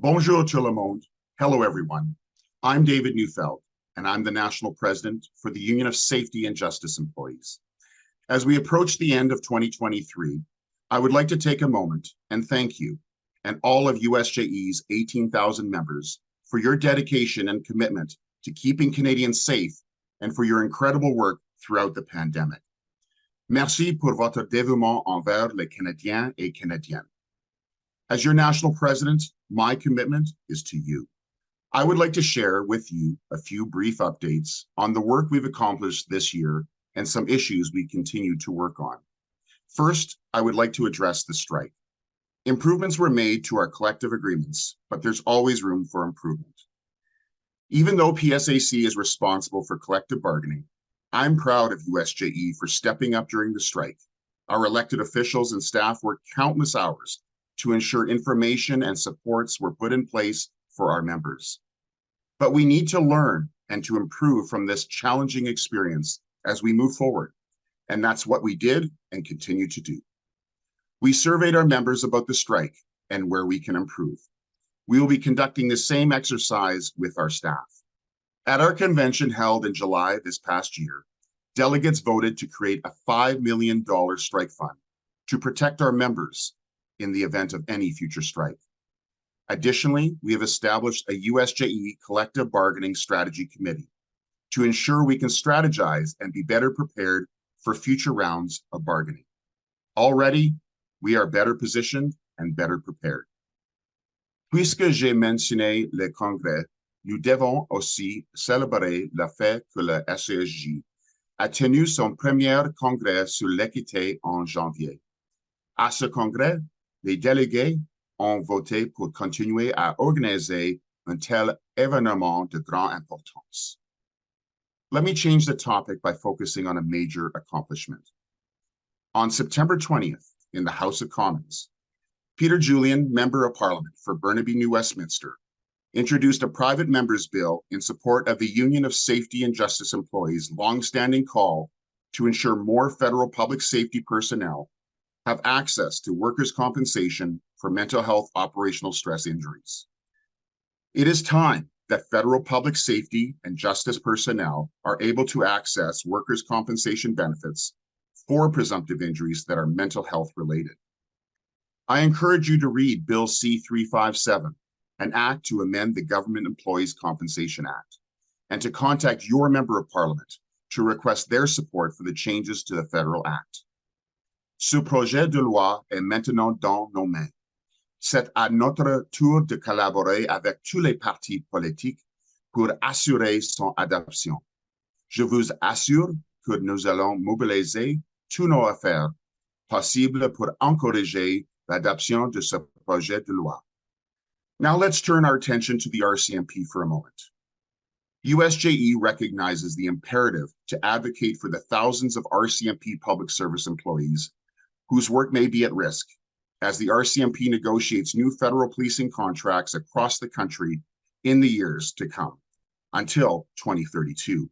Bonjour tout le monde. Hello, everyone. I'm David Neufeld, and I'm the National President for the Union of Safety and Justice Employees. As we approach the end of 2023, I would like to take a moment and thank you and all of USJE's 18,000 members for your dedication and commitment to keeping Canadians safe and for your incredible work throughout the pandemic. Merci pour votre dévouement envers les Canadiens et Canadiennes. As your national president, my commitment is to you. I would like to share with you a few brief updates on the work we've accomplished this year and some issues we continue to work on. First, I would like to address the strike. Improvements were made to our collective agreements, but there's always room for improvement. Even though PSAC is responsible for collective bargaining, I'm proud of USJE for stepping up during the strike. Our elected officials and staff worked countless hours to ensure information and supports were put in place for our members. But we need to learn and to improve from this challenging experience as we move forward, and that's what we did and continue to do. We surveyed our members about the strike and where we can improve. We will be conducting the same exercise with our staff. At our convention held in July this past year, delegates voted to create a $5 million strike fund to protect our members in the event of any future strike. Additionally, we have established a USJE collective bargaining strategy committee to ensure we can strategize and be better prepared for future rounds of bargaining. Already, we are better positioned and better prepared. Puisque j'ai mentionné le Congrès, nous devons aussi célébrer le fait que le SESJ a tenu son premier congrès sur l'équité en janvier. À ce congrès, les délégués ont voté pour continuer à organiser un tel événement de grande importance. Let me change the topic by focusing on a major accomplishment. On September 20th, in the House of Commons, Peter Julian, Member of Parliament for Burnaby New Westminster, introduced a private member's bill in support of the Union of Safety and Justice Employees' long-standing call to ensure more federal public safety personnel have access to workers' compensation for mental health operational stress injuries. It is time that federal public safety and justice personnel are able to access workers' compensation benefits for presumptive injuries that are mental health related. I encourage you to read Bill C-357, an act to amend the Government Employees Compensation Act, and to contact your member of Parliament to request their support for the changes to the federal act. Ce projet de loi est maintenant dans nos mains. C'est à notre tour de collaborer avec tous les partis politiques pour assurer son adoption. Je vous assure que nous allons mobiliser tous nos efforts possibles pour encourager l'adoption de ce projet de loi. Now let's turn our attention to the RCMP for a moment. USJE recognizes the imperative to advocate for the thousands of RCMP public service employees whose work may be at risk as the RCMP negotiates new federal policing contracts across the country in the years to come, until 2032.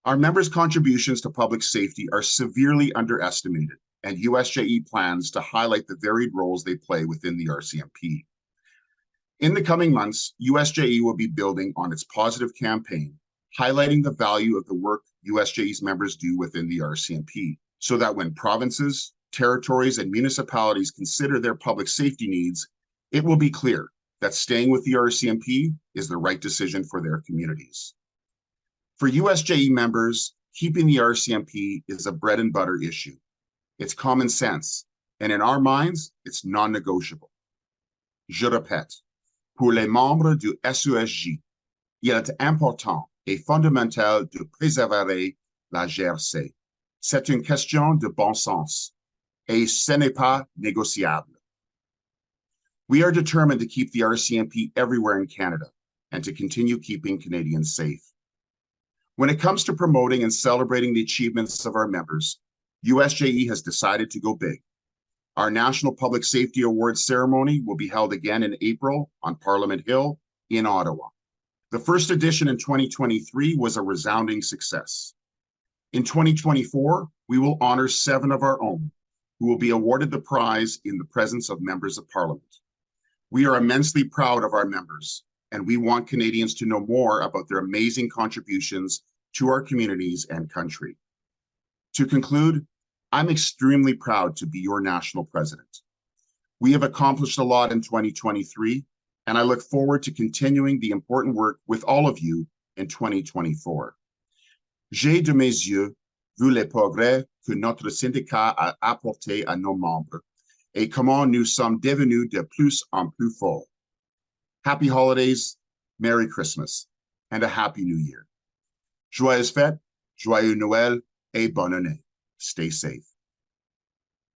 Our members' contributions to public safety are severely underestimated, and USJE plans to highlight the varied roles they play within the RCMP. In the coming months, USJE will be building on its positive campaign, highlighting the value of the work USJE's members do within the RCMP, so that when provinces, territories, and municipalities consider their public safety needs, it will be clear that staying with the RCMP is the right decision for their communities. For USJE members, keeping the RCMP is a bread and butter issue. It's common sense, and in our minds, it's non-negotiable. Je répète, pour les membres du SESJ, il est important et fondamental de préserver la GRC. C'est une question de bon sens, et ce n'est pas négociable. We are determined to keep the RCMP everywhere in Canada and to continue keeping Canadians safe. When it comes to promoting and celebrating the achievements of our members, USJE has decided to go big. Our National Public Safety Awards ceremony will be held again in April on Parliament Hill in Ottawa. The first edition in 2023 was a resounding success. In 2024, we will honor 7 of our own, who will be awarded the prize in the presence of members of Parliament. We are immensely proud of our members, and we want Canadians to know more about their amazing contributions to our communities and country. To conclude, I'm extremely proud to be your national president. We have accomplished a lot in 2023, and I look forward to continuing the important work with all of you in 2024. J'ai de mes yeux vu les progrès que notre syndicat a apportés à nos membres et comment nous sommes devenus de plus en plus forts. Happy holidays, Merry Christmas, and a Happy New Year. Joyeuses fêtes, joyeux Noël, et bonne année. Stay safe.